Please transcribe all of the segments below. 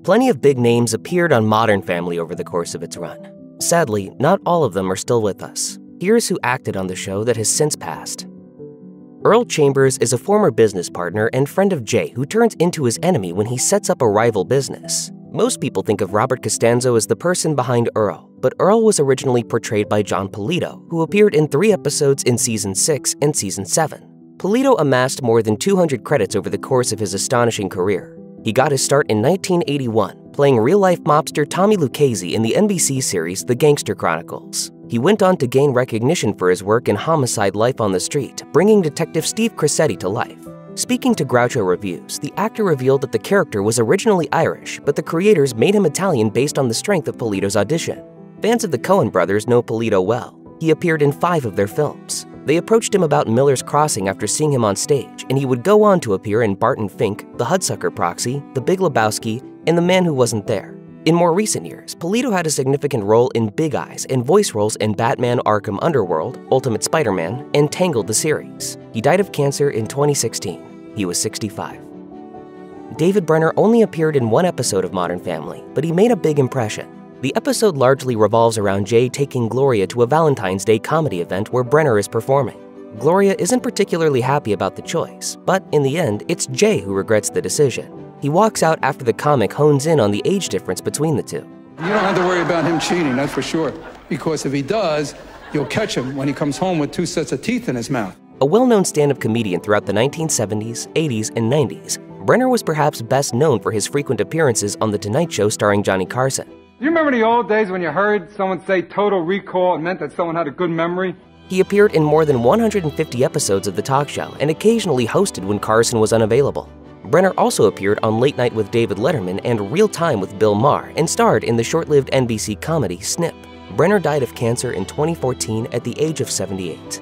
Plenty of big names appeared on Modern Family over the course of its run. Sadly, not all of them are still with us. Here's who acted on the show that has since passed. Earl Chambers is a former business partner and friend of Jay who turns into his enemy when he sets up a rival business. Most people think of Robert Costanzo as the person behind Earl, but Earl was originally portrayed by Jon Polito, who appeared in 3 episodes in Season 6 and Season 7. Polito amassed more than 200 credits over the course of his astonishing career. He got his start in 1981, playing real-life mobster Tommy Lucchese in the NBC series The Gangster Chronicles. He went on to gain recognition for his work in Homicide: Life on the Street, bringing Detective Steve Cressetti to life. Speaking to Groucho Reviews, the actor revealed that the character was originally Irish, but the creators made him Italian based on the strength of Polito's audition. Fans of the Coen brothers know Polito well. He appeared in 5 of their films. They approached him about Miller's Crossing after seeing him on stage, and he would go on to appear in Barton Fink, The Hudsucker Proxy, The Big Lebowski, and The Man Who Wasn't There. In more recent years, Polito had a significant role in Big Eyes and voice roles in Batman: Arkham Underworld, Ultimate Spider-Man, and Tangled the series. He died of cancer in 2016. He was 65. David Brenner only appeared in 1 episode of Modern Family, but he made a big impression. The episode largely revolves around Jay taking Gloria to a Valentine's Day comedy event where Brenner is performing. Gloria isn't particularly happy about the choice, but in the end, it's Jay who regrets the decision. He walks out after the comic hones in on the age difference between the two. You don't have to worry about him cheating, that's for sure. Because if he does, you'll catch him when he comes home with 2 sets of teeth in his mouth. A well-known stand-up comedian throughout the 1970s, 80s, and 90s, Brenner was perhaps best known for his frequent appearances on The Tonight Show starring Johnny Carson. You remember the old days when you heard someone say total recall, it meant that someone had a good memory? He appeared in more than 150 episodes of the talk show and occasionally hosted when Carson was unavailable. Brenner also appeared on Late Night with David Letterman and Real Time with Bill Maher and starred in the short-lived NBC comedy Snip. Brenner died of cancer in 2014 at the age of 78.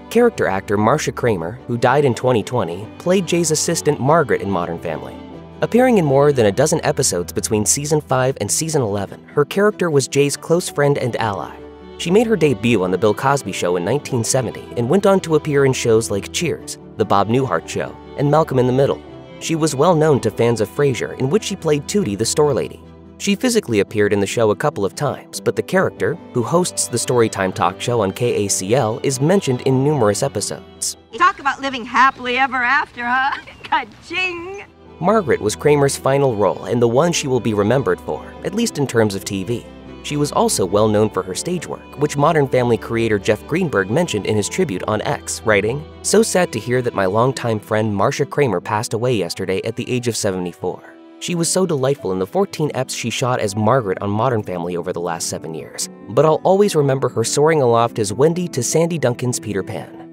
Character actor Marsha Kramer, who died in 2020, played Jay's assistant Margaret in Modern Family. Appearing in more than a dozen episodes between Season 5 and Season 11, her character was Jay's close friend and ally. She made her debut on The Bill Cosby Show in 1970 and went on to appear in shows like Cheers, The Bob Newhart Show, and Malcolm in the Middle. She was well known to fans of Frasier, in which she played Tootie the store lady. She physically appeared in the show a couple of times, but the character, who hosts the Storytime talk show on KACL, is mentioned in numerous episodes. Talk about living happily ever after, huh? Ka-ching! Margaret was Kramer's final role and the one she will be remembered for, at least in terms of TV. She was also well known for her stage work, which Modern Family creator Jeff Greenberg mentioned in his tribute on X, writing, "So sad to hear that my longtime friend Marsha Kramer passed away yesterday at the age of 74. She was so delightful in the 14 eps she shot as Margaret on Modern Family over the last 7 years, but I'll always remember her soaring aloft as Wendy to Sandy Duncan's Peter Pan."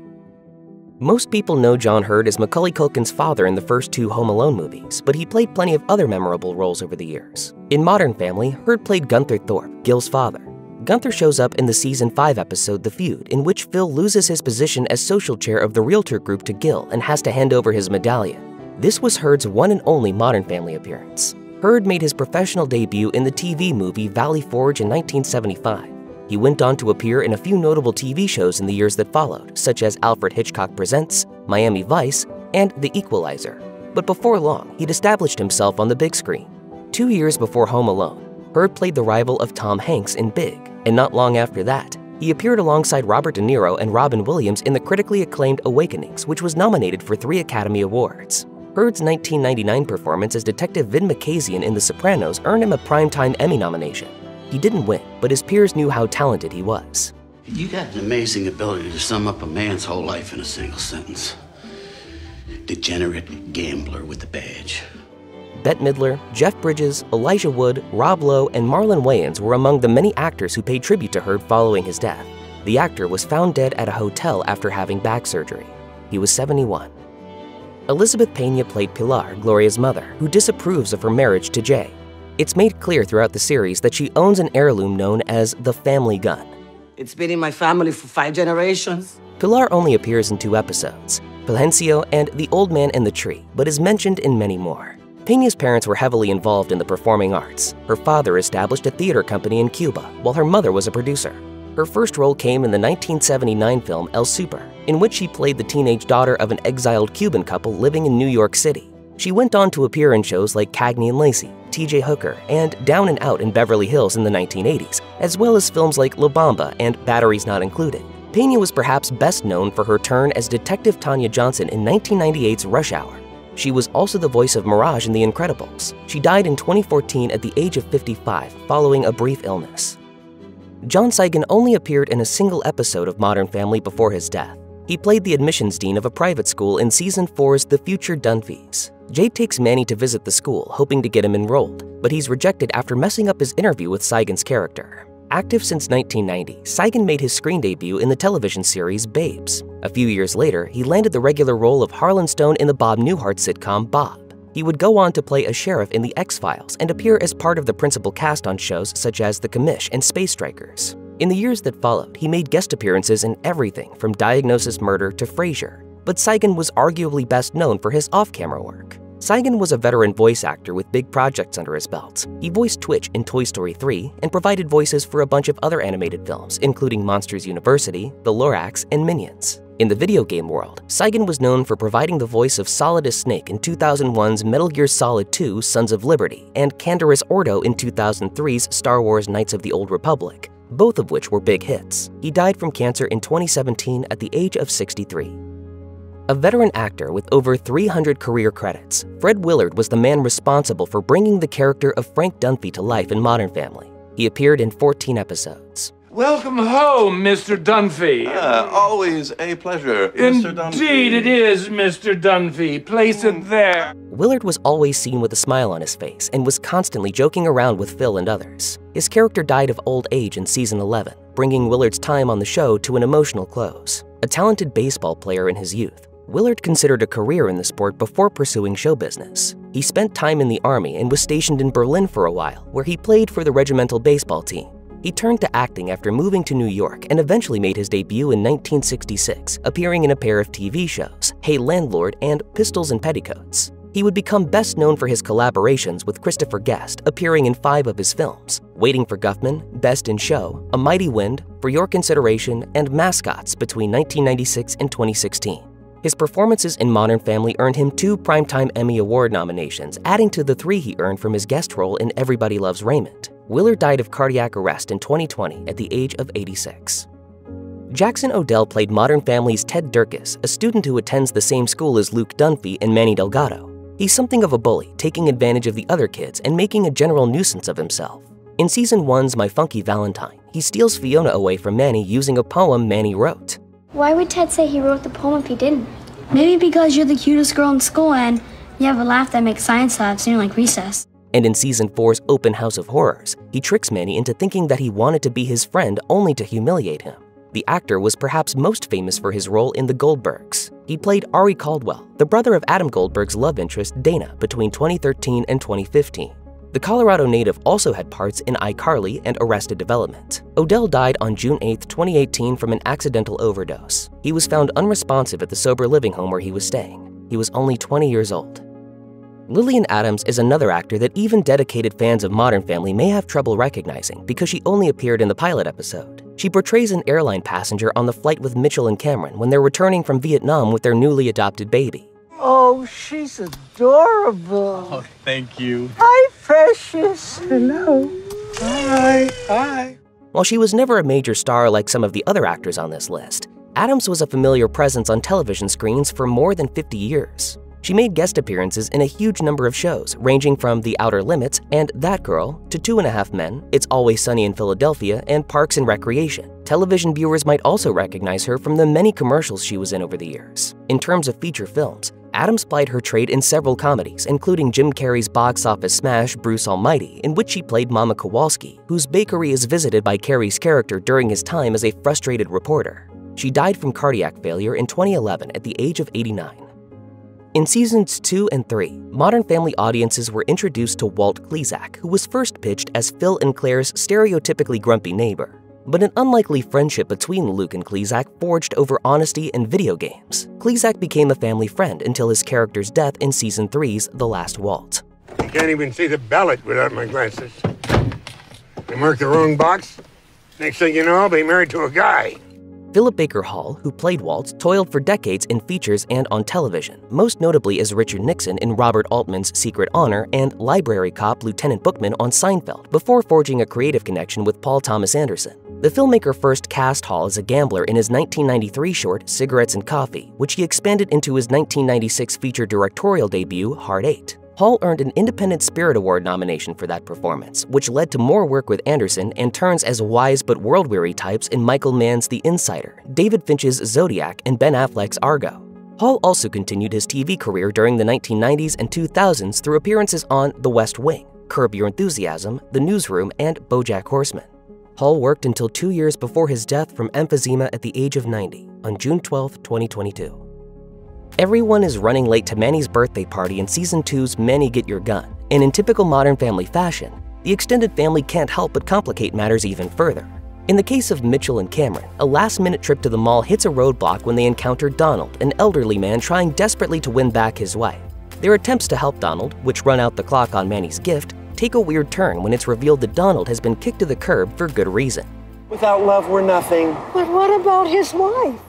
Most people know John Hurd as Macaulay Culkin's father in the first 2 Home Alone movies, but he played plenty of other memorable roles over the years. In Modern Family, Hurd played Gunther Thorpe, Gil's father. Gunther shows up in the Season 5 episode The Feud, in which Phil loses his position as social chair of the realtor group to Gil and has to hand over his medallion. This was Hurd's one and only Modern Family appearance. Hurd made his professional debut in the TV movie Valley Forge in 1975. He went on to appear in a few notable TV shows in the years that followed, such as Alfred Hitchcock Presents, Miami Vice, and The Equalizer. But before long, he'd established himself on the big screen. 2 years before Home Alone, Hurd played the rival of Tom Hanks in Big, and not long after that, he appeared alongside Robert De Niro and Robin Williams in the critically acclaimed Awakenings, which was nominated for 3 Academy Awards. Hurd's 1999 performance as Detective Vin Makazian in The Sopranos earned him a Primetime Emmy nomination. He didn't win, but his peers knew how talented he was. You got an amazing ability to sum up a man's whole life in a single sentence. Degenerate gambler with a badge. Bette Midler, Jeff Bridges, Elijah Wood, Rob Lowe, and Marlon Wayans were among the many actors who paid tribute to Hurd following his death. The actor was found dead at a hotel after having back surgery. He was 71. Elizabeth Pena played Pilar, Gloria's mother, who disapproves of her marriage to Jay. It's made clear throughout the series that she owns an heirloom known as the family gun. It's been in my family for 5 generations. Pilar only appears in 2 episodes, Fulgencio and The Old Man and the Tree, but is mentioned in many more. Pena's parents were heavily involved in the performing arts. Her father established a theater company in Cuba, while her mother was a producer. Her first role came in the 1979 film El Super, in which she played the teenage daughter of an exiled Cuban couple living in New York City. She went on to appear in shows like Cagney and Lacey, T.J. Hooker and Down and Out in Beverly Hills in the 1980s, as well as films like La Bamba and Batteries Not Included. Pena was perhaps best known for her turn as Detective Tanya Johnson in 1998's Rush Hour. She was also the voice of Mirage in The Incredibles. She died in 2014 at the age of 55 following a brief illness. John Cygan only appeared in a single episode of Modern Family before his death. He played the admissions dean of a private school in Season 4's The Future Dunphys. Jade takes Manny to visit the school, hoping to get him enrolled, but he's rejected after messing up his interview with Cygan's character. Active since 1990, Cygan made his screen debut in the television series Babes. A few years later, he landed the regular role of Harlan Stone in the Bob Newhart sitcom Bob. He would go on to play a sheriff in The X-Files and appear as part of the principal cast on shows such as The Commish and Space Strikers. In the years that followed, he made guest appearances in everything from Diagnosis Murder to Frasier, but Cygan was arguably best known for his off-camera work. Cygan was a veteran voice actor with big projects under his belt. He voiced Twitch in Toy Story 3 and provided voices for a bunch of other animated films, including Monsters University, The Lorax, and Minions. In the video game world, Cygan was known for providing the voice of Solidus Snake in 2001's Metal Gear Solid 2: Sons of Liberty and Canderous Ordo in 2003's Star Wars: Knights of the Old Republic, both of which were big hits. He died from cancer in 2017 at the age of 63. A veteran actor with over 300 career credits, Fred Willard was the man responsible for bringing the character of Frank Dunphy to life in Modern Family. He appeared in 14 episodes. Welcome home, Mr. Dunphy. Always a pleasure, Mr. Dunphy. Indeed it is, Mr. Dunphy. Place it there. Willard was always seen with a smile on his face and was constantly joking around with Phil and others. His character died of old age in season 11, bringing Willard's time on the show to an emotional close. A talented baseball player in his youth, Willard considered a career in the sport before pursuing show business. He spent time in the Army and was stationed in Berlin for a while, where he played for the regimental baseball team. He turned to acting after moving to New York and eventually made his debut in 1966, appearing in a pair of TV shows, Hey Landlord and Pistols and Petticoats. He would become best known for his collaborations with Christopher Guest, appearing in 5 of his films: Waiting for Guffman, Best in Show, A Mighty Wind, For Your Consideration, and Mascots between 1996 and 2016. His performances in Modern Family earned him 2 Primetime Emmy Award nominations, adding to the 3 he earned from his guest role in Everybody Loves Raymond. Willard died of cardiac arrest in 2020 at the age of 86. Jackson Odell played Modern Family's Ted Durkis, a student who attends the same school as Luke Dunphy and Manny Delgado. He's something of a bully, taking advantage of the other kids and making a general nuisance of himself. In Season 1's My Funky Valentine, he steals Fiona away from Manny using a poem Manny wrote. Why would Ted say he wrote the poem if he didn't? Maybe because you're the cutest girl in school and you have a laugh that makes science labs seem like recess. And in Season 4's Open House of Horrors, he tricks Manny into thinking that he wanted to be his friend only to humiliate him. The actor was perhaps most famous for his role in The Goldbergs. He played Ari Caldwell, the brother of Adam Goldberg's love interest Dana between 2013 and 2015. The Colorado native also had parts in iCarly and Arrested Development. Odell died on June 8, 2018 from an accidental overdose. He was found unresponsive at the sober living home where he was staying. He was only 20 years old. Lillian Adams is another actor that even dedicated fans of Modern Family may have trouble recognizing because she only appeared in the pilot episode. She portrays an airline passenger on the flight with Mitchell and Cameron when they're returning from Vietnam with their newly adopted baby. Oh, she's adorable. Oh, thank you. Hi, precious. Hello. Hi. Hi. While she was never a major star like some of the other actors on this list, Adams was a familiar presence on television screens for more than 50 years. She made guest appearances in a huge number of shows, ranging from The Outer Limits and That Girl to 2.5 Men, It's Always Sunny in Philadelphia, and Parks and Recreation. Television viewers might also recognize her from the many commercials she was in over the years. In terms of feature films, Adams plied her trade in several comedies, including Jim Carrey's box office smash Bruce Almighty, in which she played Mama Kowalski, whose bakery is visited by Carrey's character during his time as a frustrated reporter. She died from cardiac failure in 2011 at the age of 89. In Seasons 2 and 3, Modern Family audiences were introduced to Walt Klezak, who was first pitched as Phil and Claire's stereotypically grumpy neighbor. But an unlikely friendship between Luke and Klezak forged over honesty and video games. Klezak became a family friend until his character's death in Season 3's The Last Waltz. I can't even see the ballot without my glasses. I marked the wrong box. Next thing you know, I'll be married to a guy. Philip Baker Hall, who played Walt, toiled for decades in features and on television, most notably as Richard Nixon in Robert Altman's Secret Honor and library cop Lieutenant Bookman on Seinfeld, before forging a creative connection with Paul Thomas Anderson. The filmmaker first cast Hall as a gambler in his 1993 short Cigarettes and Coffee, which he expanded into his 1996 feature directorial debut Hard Eight. Hall earned an Independent Spirit Award nomination for that performance, which led to more work with Anderson and turns as wise but world-weary types in Michael Mann's The Insider, David Finch's Zodiac, and Ben Affleck's Argo. Hall also continued his TV career during the 1990s and 2000s through appearances on The West Wing, Curb Your Enthusiasm, The Newsroom, and BoJack Horseman. Hall worked until 2 years before his death from emphysema at the age of 90 on June 12, 2022. Everyone is running late to Manny's birthday party in Season 2's Manny Get Your Gun, and in typical Modern Family fashion, the extended family can't help but complicate matters even further. In the case of Mitchell and Cameron, a last-minute trip to the mall hits a roadblock when they encounter Donald, an elderly man trying desperately to win back his wife. Their attempts to help Donald, which run out the clock on Manny's gift, take a weird turn when it's revealed that Donald has been kicked to the curb for good reason. Without love, we're nothing. But what about his wife?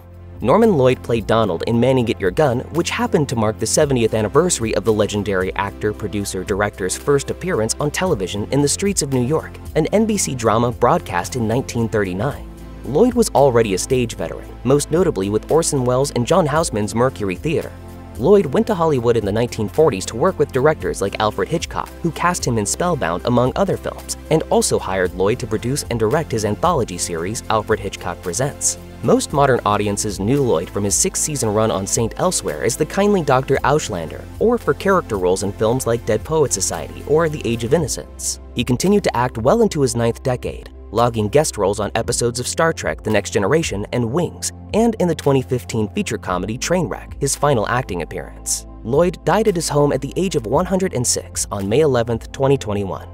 Norman Lloyd played Donald in Manny Get Your Gun, which happened to mark the 70th anniversary of the legendary actor, producer, director's first appearance on television in the Streets of New York, an NBC drama broadcast in 1939. Lloyd was already a stage veteran, most notably with Orson Welles and John Houseman's Mercury Theater. Lloyd went to Hollywood in the 1940s to work with directors like Alfred Hitchcock, who cast him in Spellbound among other films, and also hired Lloyd to produce and direct his anthology series, Alfred Hitchcock Presents. Most modern audiences knew Lloyd from his 6-season run on St. Elsewhere as the kindly Dr. Auslander, or for character roles in films like Dead Poets Society or The Age of Innocence. He continued to act well into his 9th decade, logging guest roles on episodes of Star Trek The Next Generation and Wings, and in the 2015 feature comedy Trainwreck, his final acting appearance. Lloyd died at his home at the age of 106 on May 11, 2021.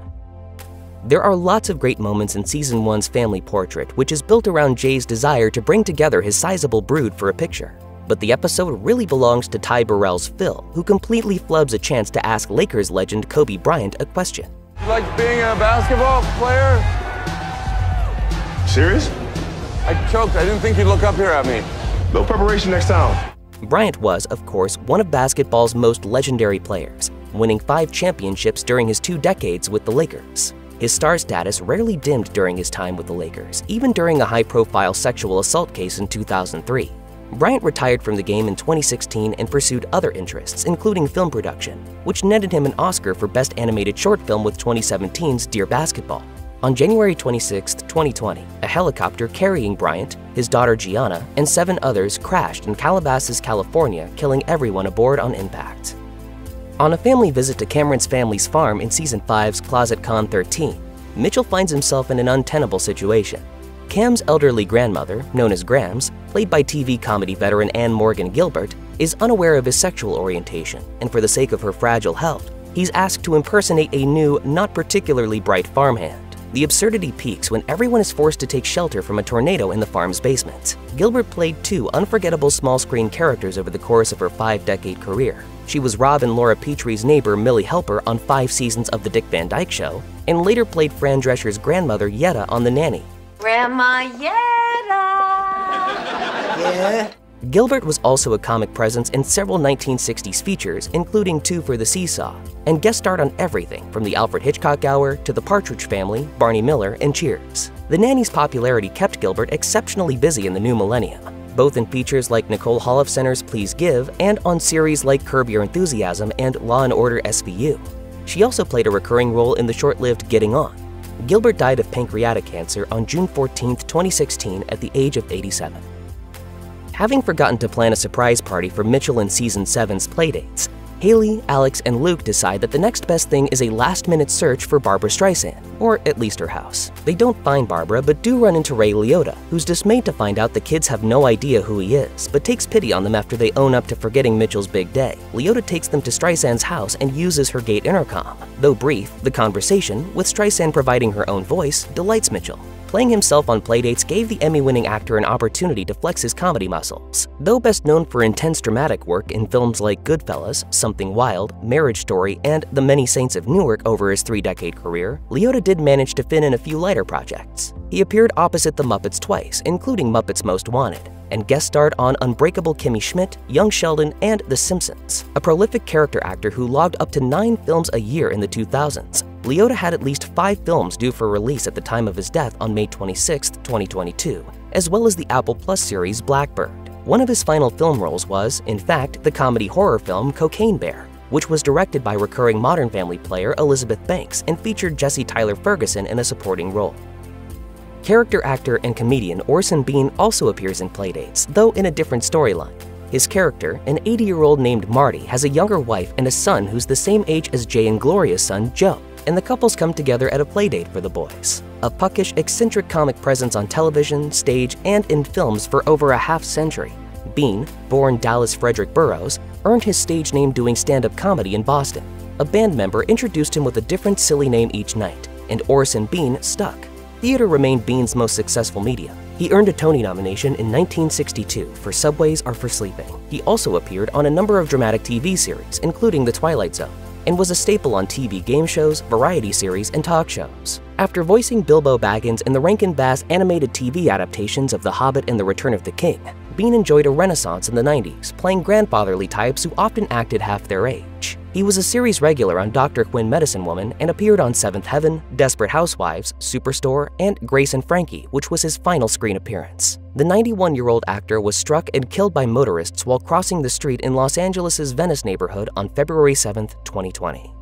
There are lots of great moments in Season 1's family portrait, which is built around Jay's desire to bring together his sizable brood for a picture. But the episode really belongs to Ty Burrell's Phil, who completely flubs a chance to ask Lakers legend Kobe Bryant a question. You like being a basketball player? Serious? I choked. I didn't think you'd look up here at me. No preparation next time. Bryant was, of course, one of basketball's most legendary players, winning 5 championships during his 2 decades with the Lakers. His star status rarely dimmed during his time with the Lakers, even during a high-profile sexual assault case in 2003. Bryant retired from the game in 2016 and pursued other interests, including film production, which netted him an Oscar for Best Animated Short Film with 2017's Dear Basketball. On January 26, 2020, a helicopter carrying Bryant, his daughter Gianna, and 7 others crashed in Calabasas, California, killing everyone aboard on impact. On a family visit to Cameron's family's farm in Season 5's Closet Con 13, Mitchell finds himself in an untenable situation. Cam's elderly grandmother, known as Grams, played by TV comedy veteran Morgan Guilbert, is unaware of his sexual orientation, and for the sake of her fragile health, he's asked to impersonate a new, not particularly bright farmhand. The absurdity peaks when everyone is forced to take shelter from a tornado in the farm's basement. Guilbert played 2 unforgettable small-screen characters over the course of her 5-decade career. She was Rob and Laura Petrie's neighbor Millie Helper on 5 seasons of The Dick Van Dyke Show, and later played Fran Drescher's grandmother Yetta on The Nanny. Grandma Yetta! Yeah? Guilbert was also a comic presence in several 1960s features, including 2 for the Seesaw, and guest starred on everything from The Alfred Hitchcock Hour to The Partridge Family, Barney Miller, and Cheers. The Nanny's popularity kept Guilbert exceptionally busy in the new millennium, both in features like Nicole Holofcener's Please Give and on series like Curb Your Enthusiasm and Law & Order SVU. She also played a recurring role in the short-lived Getting On. Guilbert died of pancreatic cancer on June 14, 2016 at the age of 87. Having forgotten to plan a surprise party for Mitchell and Season 7's playdates, Haley, Alex, and Luke decide that the next best thing is a last-minute search for Barbra Streisand, or at least her house. They don't find Barbara, but do run into Ray Liotta, who's dismayed to find out the kids have no idea who he is, but takes pity on them after they own up to forgetting Mitchell's big day. Liotta takes them to Streisand's house and uses her gate intercom. Though brief, the conversation, with Streisand providing her own voice, delights Mitchell. Playing himself on playdates gave the Emmy-winning actor an opportunity to flex his comedy muscles. Though best known for intense dramatic work in films like Goodfellas, Something Wild, Marriage Story, and The Many Saints of Newark over his 3-decade career, Liotta did manage to fit in a few lighter projects. He appeared opposite the Muppets twice, including Muppets Most Wanted, and guest starred on Unbreakable Kimmy Schmidt, Young Sheldon, and The Simpsons. A prolific character actor who logged up to 9 films a year in the 2000s, Liotta had at least 5 films due for release at the time of his death on May 26, 2022, as well as the Apple Plus series Blackbird. One of his final film roles was, in fact, the comedy horror film Cocaine Bear, which was directed by recurring Modern Family player Elizabeth Banks and featured Jesse Tyler Ferguson in a supporting role. Character actor and comedian Orson Bean also appears in Playdates, though in a different storyline. His character, an 80-year-old named Marty, has a younger wife and a son who's the same age as Jay and Gloria's son, Joe, and the couples come together at a playdate for the boys. A puckish, eccentric comic presence on television, stage, and in films for over a half-century, Bean, born Dallas Frederick Burrows, earned his stage name doing stand-up comedy in Boston. A band member introduced him with a different silly name each night, and Orson Bean stuck. Theater remained Bean's most successful medium. He earned a Tony nomination in 1962 for Subways Are for Sleeping. He also appeared on a number of dramatic TV series, including The Twilight Zone, and was a staple on TV game shows, variety series, and talk shows. After voicing Bilbo Baggins in the Rankin Bass animated TV adaptations of The Hobbit and The Return of the King, Bean enjoyed a renaissance in the 90s, playing grandfatherly types who often acted half their age. He was a series regular on Dr. Quinn Medicine Woman and appeared on Seventh Heaven, Desperate Housewives, Superstore, and Grace and Frankie, which was his final screen appearance. The 91-year-old actor was struck and killed by motorists while crossing the street in Los Angeles' Venice neighborhood on February 7, 2020.